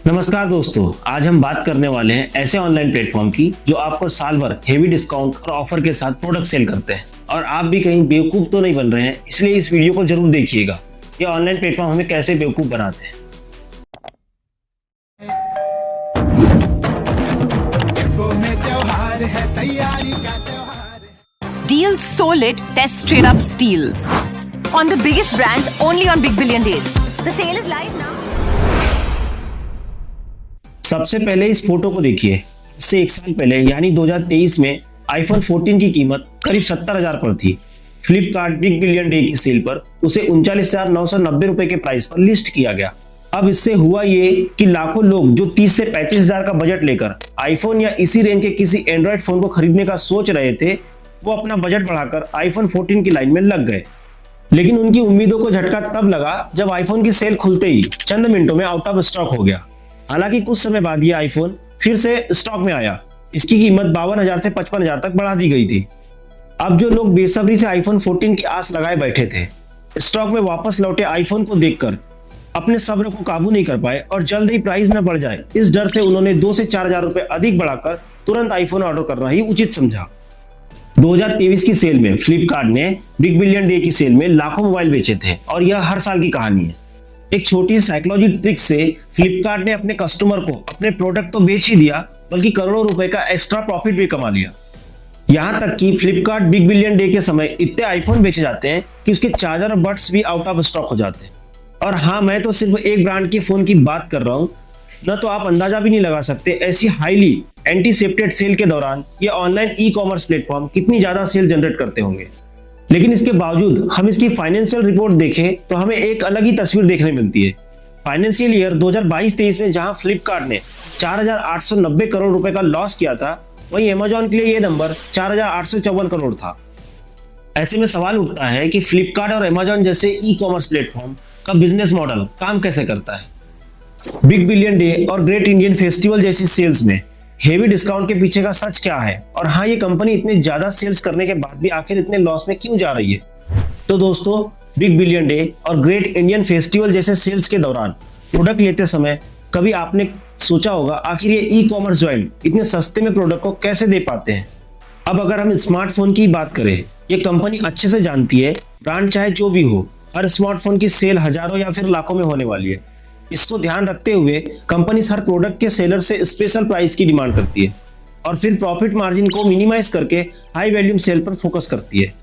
नमस्कार दोस्तों, आज हम बात करने वाले हैं ऐसे ऑनलाइन प्लेटफॉर्म की जो आपको साल भर हेवी डिस्काउंट और ऑफर के साथ प्रोडक्ट सेल करते हैं। और आप भी कहीं बेवकूफ तो नहीं बन रहे हैं, इसलिए इस वीडियो को जरूर देखिएगा। ये ऑनलाइन प्लेटफॉर्म हमें कैसे बेवकूफ बनाते हैं। Deals solid, test straight up steals. On the biggest brands, only on Big Billion Days. The sale is live now. सबसे पहले इस फोटो को देखिए। इससे एक साल पहले यानी 2023 में आईफोन 14 की कीमत करीब 70,000 पर थी। फ्लिपकार्ट बिग बिलियन डे की सेल पर उसे 39,990 रुपए के प्राइस पर लिस्ट किया गया। अब इससे हुआ ये कि लाखों लोग जो 30 से 35,000 का बजट लेकर आईफोन या इसी रेंज के किसी एंड्रॉइड फोन को खरीदने का सोच रहे थे, वो अपना बजट बढ़ाकर आईफोन 14 की लाइन में लग गए। लेकिन उनकी उम्मीदों को झटका तब लगा जब आईफोन की सेल खुलते ही चंद मिनटों में आउट ऑफ स्टॉक हो गया। हालांकि कुछ समय बाद ये आईफोन फिर से स्टॉक में आया। इसकी कीमत 52,000 से 55,000 तक बढ़ा दी गई थी। अब जो लोग बेसब्री से आईफोन 14 की आस लगाए बैठे थे, स्टॉक में वापस लौटे आईफोन को देखकर अपने सब्र को काबू नहीं कर पाए और जल्द ही प्राइस न बढ़ जाए, इस डर से उन्होंने 2 से 4,000 रुपए अधिक बढ़ाकर तुरंत आईफोन ऑर्डर करना ही उचित समझा। 2023 की सेल में फ्लिपकार्ट ने बिग बिलियन डे की सेल में लाखों मोबाइल बेचे थे और यह हर साल की कहानी है। एक छोटी साइकोलॉजी ट्रिक से फ्लिपकार्ट ने अपने कस्टमर को अपने प्रोडक्ट तो बेच ही दिया, बल्कि करोड़ों रुपए का एक्स्ट्रा प्रॉफिट भी कमा लिया। यहां तक कि फ्लिपकार्ट बिग बिलियन डे के समय इतने आईफोन बेचे जाते हैं कि उसके चार्जर और बड्स भी आउट ऑफ स्टॉक हो जाते हैं। और हाँ, मैं तो सिर्फ एक ब्रांड के फोन की बात कर रहा हूं, न तो आप अंदाजा भी नहीं लगा सकते ऐसी हाईली एंटीसेप्टेड सेल के दौरान ये ऑनलाइन ई कॉमर्स प्लेटफॉर्म कितनी ज्यादा सेल जनरेट करते होंगे। लेकिन इसके बावजूद हम इसकी फाइनेंशियल रिपोर्ट देखें तो हमें एक अलग ही तस्वीर देखने मिलती है। फाइनेंशियल ईयर 2022-23 में जहां फ्लिपकार्ट ने 4,890 करोड़ रुपए का लॉस किया था, वहीं अमेजॉन के लिए यह नंबर 4,854 करोड़ था। ऐसे में सवाल उठता है कि फ्लिपकार्ट और अमेजॉन जैसे ई कॉमर्स प्लेटफॉर्म का बिजनेस मॉडल काम कैसे करता है। बिग बिलियन डे और ग्रेट इंडियन फेस्टिवल जैसी सेल्स में हेवी डिस्काउंट के पीछे का सच क्या है, और हाँ, ये कंपनी इतने ज्यादा सेल्स करने के बाद भी आखिर इतने लॉस में क्यों जा रही है। तो दोस्तों, बिग बिलियन डे और ग्रेट इंडियन फेस्टिवल जैसे सेल्स के दौरान प्रोडक्ट लेते समय कभी आपने सोचा होगा आखिर ये ई कॉमर्स जॉइंट इतने सस्ते में प्रोडक्ट को कैसे दे पाते हैं। अब अगर हम स्मार्टफोन की बात करें, ये कंपनी अच्छे से जानती है ब्रांड चाहे जो भी हो, हर स्मार्टफोन की सेल हजारों या फिर लाखों में होने वाली है। इसको ध्यान रखते हुए कंपनी हर प्रोडक्ट के सेलर से स्पेशल प्राइस की डिमांड करती है और फिर प्रॉफिट मार्जिन को मिनिमाइज करके हाई वैल्यूम सेल पर फोकस करती है।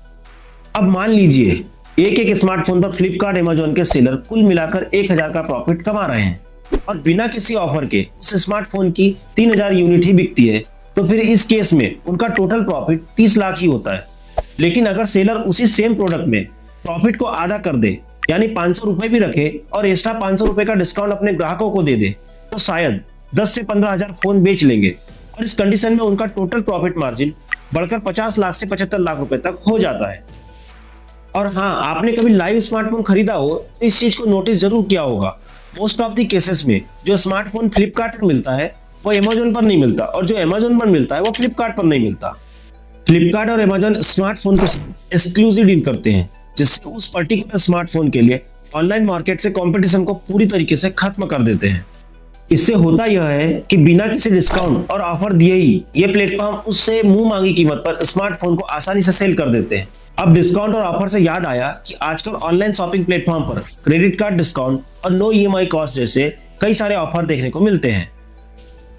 अब मान लीजिए एक स्मार्टफोन पर फ्लिपकार्ट अमेजॉन के सेलर कुल मिलाकर 1,000 का प्रॉफिट कमा रहे हैं और बिना किसी ऑफर के उस स्मार्टफोन की 3,000 यूनिट ही बिकती है, तो फिर इस केस में उनका टोटल प्रॉफिट 30 लाख ही होता है। लेकिन अगर सेलर उसी सेम प्रोडक्ट में प्रॉफिट को आधा कर दे, यानी 500 रुपए भी रखे और एक्स्ट्रा 500 रुपए का डिस्काउंट अपने ग्राहकों को दे दे, तो शायद 10 से 15,000 फोन बेच लेंगे और इस कंडीशन में उनका टोटल प्रॉफिट मार्जिन बढ़कर 50 लाख से 75 लाख रुपए तक हो जाता है। और हाँ, आपने कभी लाइव स्मार्टफोन खरीदा हो तो इस चीज को नोटिस जरूर किया होगा। मोस्ट ऑफ द केसेस में जो स्मार्टफोन फ्लिपकार्ट पर मिलता है वो अमेजॉन पर नहीं मिलता, और जो अमेजॉन पर मिलता है वो फ्लिपकार्ट पर नहीं मिलता। फ्लिपकार्ट और अमेजॉन स्मार्टफोन के साथ एक्सक्लूसिव डील करते हैं, जिससे उस पर्टिकुलर स्मार्टफोन के लिए ऑनलाइन मार्केट से कंपटीशन को पूरी तरीके से खत्म कर देते हैं। इससे होता यह है कि बिना किसी डिस्काउंट और ऑफर दिए ही ये प्लेटफॉर्म उससे मुंह मांगी कीमत पर स्मार्टफोन को आसानी से सेल कर देते हैं। अब डिस्काउंट और ऑफर से याद आया कि आजकल ऑनलाइन शॉपिंग प्लेटफॉर्म पर क्रेडिट कार्ड डिस्काउंट और नो ईएमआई कॉस्ट जैसे कई सारे ऑफर देखने को मिलते हैं।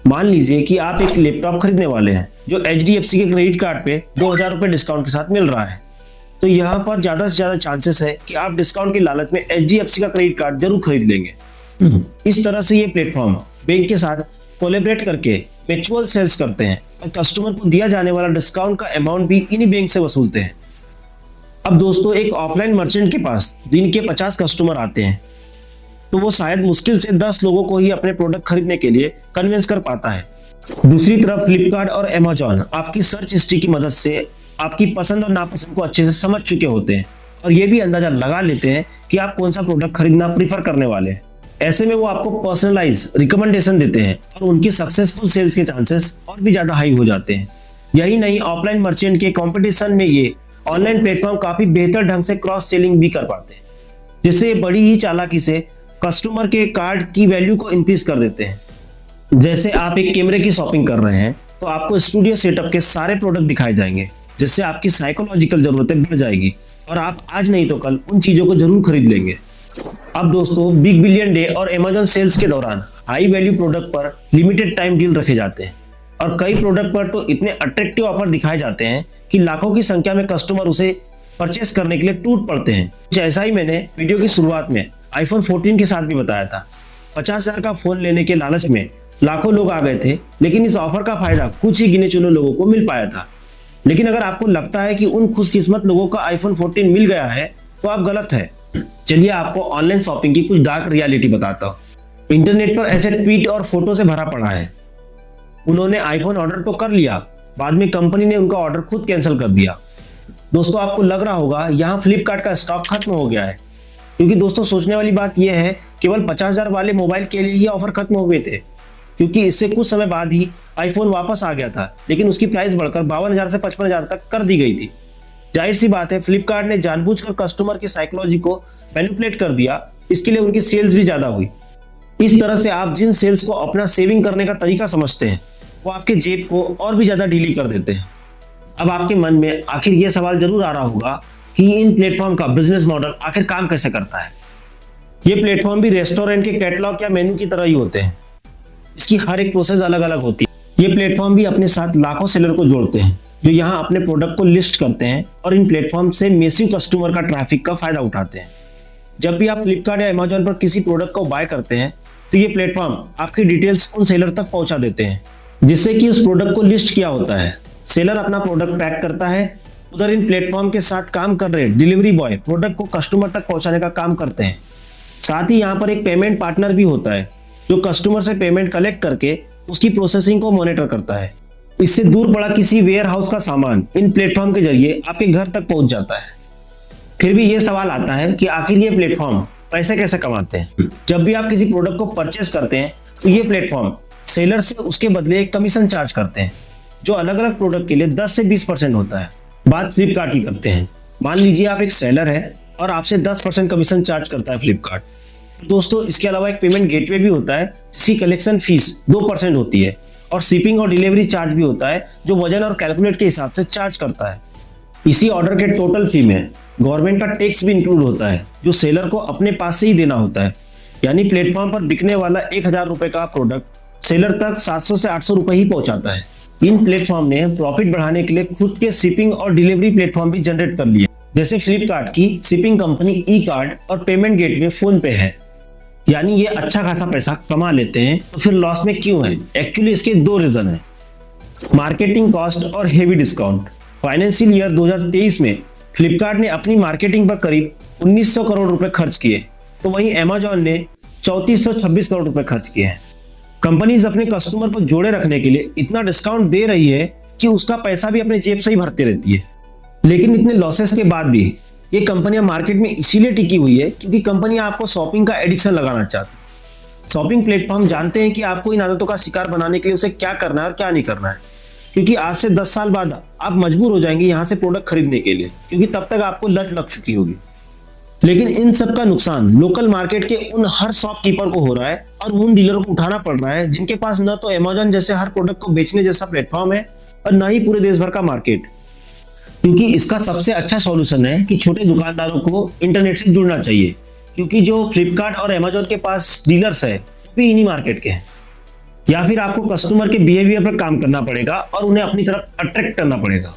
मान लीजिए कि आप एक लैपटॉप खरीदने वाले हैं जो एचडीएफसी के क्रेडिट कार्ड पे 2,000 रुपए डिस्काउंट के साथ मिल रहा है, तो यहाँ पर ज्यादा से ज्यादा चांसेस है कि आप डिस्काउंट की लालच में एचडीएफसी का क्रेडिट कार्ड जरूर खरीद लेंगे। इस तरह से ये प्लेटफॉर्म बैंक के साथ कोलैबोरेट करके म्यूचुअल सेल्स करते हैं और कस्टमर को दिया जाने वाला डिस्काउंट का अमाउंट भी इन्हीं बैंक से वसूलते हैं। अब दोस्तों, एक ऑफलाइन मर्चेंट के पास दिन के 50 कस्टमर आते हैं, तो वो शायद मुश्किल से 10 लोगों को ही अपने प्रोडक्ट खरीदने के लिए कन्विंस कर पाता है। दूसरी तरफ फ्लिपकार्ट और अमेजॉन आपकी सर्च हिस्ट्री की मदद से आपकी पसंद और नापसंद को अच्छे से समझ चुके होते हैं और ये भी अंदाजा लगा लेते हैं कि आप कौन सा प्रोडक्ट खरीदना प्रीफर करने वाले हैं। ऐसे में वो आपको पर्सनलाइज रिकमेंडेशन देते हैं और उनकी सक्सेसफुल सेल्स के चांसेस और भी ज्यादा हाई हो जाते हैं। यही नहीं, ऑफलाइन मर्चेंट के कंपटीशन में ये ऑनलाइन प्लेटफॉर्म काफी बेहतर ढंग से क्रॉस सेलिंग भी कर पाते हैं, जिससे बड़ी ही चालाकी से कस्टमर के कार्ड की वैल्यू को इंक्रीज कर देते हैं जैसे आप एक कैमरे की शॉपिंग कर रहे हैं तो आपको स्टूडियो सेटअप के सारे प्रोडक्ट दिखाए जाएंगे, जिससे आपकी साइकोलॉजिकल जरूरतें बढ़ जाएगी और आप आज नहीं तो कल उन चीजों को जरूर खरीद लेंगे। अब दोस्तों, बिग बिलियन डे और अमेजॉन सेल्स के दौरान हाई वैल्यू प्रोडक्ट पर लिमिटेड टाइम डील रखे जाते हैं और कई प्रोडक्ट पर तो इतने अट्रैक्टिव ऑफर दिखाए जाते हैं कि लाखों की संख्या में कस्टमर उसे परचेस करने के लिए टूट पड़ते हैं। कुछ ऐसा ही मैंने वीडियो की शुरुआत में आईफोन 14 के साथ भी बताया था। 50,000 का फोन लेने के लालच में लाखों लोग आ गए थे, लेकिन इस ऑफर का फायदा कुछ ही गिने चुने लोगों को मिल पाया था। लेकिन अगर आपको लगता है कि उन खुशकिस्मत लोगों का आईफोन 14 मिल गया है तो आप गलत है। चलिए आपको ऑनलाइन शॉपिंग की कुछ डार्क रियलिटी बताता हूँ। इंटरनेट पर ऐसे ट्वीट और फोटो से भरा पड़ा है। उन्होंने आईफोन ऑर्डर तो कर लिया, बाद में कंपनी ने उनका ऑर्डर खुद कैंसिल कर दिया। दोस्तों, आपको लग रहा होगा यहाँ फ्लिपकार्ट का स्टॉक खत्म हो गया है, क्योंकि दोस्तों सोचने वाली बात यह है केवल 50,000 वाले मोबाइल के लिए ही ऑफर खत्म हो गए थे, क्योंकि इससे कुछ समय बाद ही आईफोन वापस आ गया था, लेकिन उसकी प्राइस बढ़कर 52,000 से 55,000 तक कर दी गई थी। जाहिर सी बात है, फ्लिपकार्ट ने जानबूझकर कस्टमर की साइकोलॉजी को मैनिपुलेट कर दिया, इसके लिए उनकी सेल्स भी ज्यादा हुई। इस तरह से आप जिन सेल्स को अपना सेविंग करने का तरीका समझते हैं वो आपके जेब को और भी ज्यादा ढीली कर देते हैं। अब आपके मन में आखिर यह सवाल जरूर आ रहा होगा कि इन प्लेटफॉर्म का बिजनेस मॉडल आखिर काम कैसे करता है। ये प्लेटफॉर्म भी रेस्टोरेंट के कैटलॉग या मेनू की तरह ही होते हैं। इसकी हर एक प्रोसेस अलग अलग होती है। ये प्लेटफॉर्म भी अपने साथ लाखों सेलर को जोड़ते हैं जो यहाँ अपने प्रोडक्ट को लिस्ट करते हैं और इन प्लेटफॉर्म से मेसिव कस्टमर का ट्रैफिक का फायदा उठाते हैं। जब भी आप फ्लिपकार्ट या अमेजॉन पर किसी प्रोडक्ट को बाय करते हैं तो ये प्लेटफॉर्म आपकी डिटेल्स उन सेलर तक पहुंचा देते हैं, जिससे कि उस प्रोडक्ट को लिस्ट किया होता है। सेलर अपना प्रोडक्ट पैक करता है, उधर इन प्लेटफॉर्म के साथ काम कर रहे डिलीवरी बॉय प्रोडक्ट को कस्टमर तक पहुंचाने का काम करते हैं। साथ ही यहाँ पर एक पेमेंट पार्टनर भी होता है जो कस्टमर से पेमेंट कलेक्ट करके उसकी प्रोसेसिंग को मॉनिटर करता है। इससे दूर पड़ा किसी वेयर हाउस का सामान इन प्लेटफॉर्म के जरिए आपके घर तक पहुंच जाता है। फिर भी ये सवाल आता है कि आखिर ये प्लेटफॉर्म पैसे कैसे कमाते हैं। जब भी आप किसी प्रोडक्ट को परचेस करते हैं तो ये प्लेटफॉर्म सेलर से उसके बदले एक कमीशन चार्ज करते हैं, जो अलग अलग प्रोडक्ट के लिए 10 से 20% होता है। बात फ्लिपकार्ट की करते हैं। मान लीजिए आप एक सेलर है और आपसे 10% कमीशन चार्ज करता है फ्लिपकार्ट। दोस्तों, इसके अलावा एक पेमेंट गेटवे भी होता है जिसकी कलेक्शन फीस 2% होती है और शिपिंग और डिलीवरी चार्ज भी होता है जो वजन और कैलकुलेट के हिसाब से चार्ज करता है। इसी ऑर्डर के टोटल फी में गवर्नमेंट का टैक्स भी इंक्लूड होता है जो सेलर को अपने पास से ही देना होता है। यानी प्लेटफॉर्म पर बिकने वाला 1,000 रुपए का प्रोडक्ट सेलर तक 700 से 800 रुपए ही पहुंचाता है। इन प्लेटफॉर्म ने प्रॉफिट बढ़ाने के लिए खुद के शिपिंग और डिलीवरी प्लेटफॉर्म भी जनरेट कर लिए, जैसे फ्लिपकार्ट की शिपिंग कंपनी ई कार्ड और पेमेंट गेटवे फोन पे है। यानी ये अच्छा खासा पैसा कमा लेते हैं, तो फिर लॉस में क्यों है? एक्चुअली इसके 2 रीजन है, मार्केटिंग कॉस्ट और हेवी डिस्काउंट। फाइनेंशियल ईयर 2023 में फ्लिपकार्ट ने अपनी मार्केटिंग पर करीब 1900 करोड़ रुपए खर्च किए, तो वहीं अमेजॉन ने 3426 करोड़ रुपए खर्च किए हैं। कंपनीज अपने कस्टमर को जोड़े रखने के लिए इतना डिस्काउंट दे रही है कि उसका पैसा भी अपने जेब से ही भरती रहती है। लेकिन इतने लॉसेस के बाद भी ये कंपनियां मार्केट में इसीलिए टिकी हुई है क्योंकि कंपनियां आपको शॉपिंग का एडिक्शन लगाना चाहती है। शॉपिंग प्लेटफॉर्म जानते हैं कि आपको इन आदतों का शिकार बनाने के लिए उसे क्या करना है और क्या नहीं करना है, क्योंकि आज से 10 साल बाद आप मजबूर हो जाएंगे यहाँ से प्रोडक्ट खरीदने के लिए, क्योंकि तब तक आपको लत लग चुकी होगी। लेकिन इन सब का नुकसान लोकल मार्केट के उन हर शॉपकीपर को हो रहा है और उन डीलर को उठाना पड़ रहा है जिनके पास न तो अमेजॉन जैसे हर प्रोडक्ट को बेचने जैसा प्लेटफॉर्म है और न ही पूरे देश भर का मार्केट। क्योंकि इसका सबसे अच्छा सॉल्यूशन है कि छोटे दुकानदारों को इंटरनेट से जुड़ना चाहिए, क्योंकि जो फ्लिपकार्ट और अमेजॉन के पास डीलर्स है वो भी इन्हीं मार्केट के हैं। या फिर आपको कस्टमर के बिहेवियर पर काम करना पड़ेगा और उन्हें अपनी तरफ अट्रैक्ट करना पड़ेगा।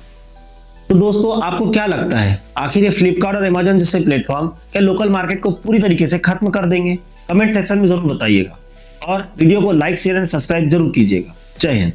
तो दोस्तों, आपको क्या लगता है आखिर ये फ्लिपकार्ट और अमेजॉन जैसे प्लेटफॉर्म क्या लोकल मार्केट को पूरी तरीके से खत्म कर देंगे? कमेंट सेक्शन में जरूर बताइएगा और वीडियो को लाइक, शेयर एंड सब्सक्राइब जरूर कीजिएगा। जय हिंद।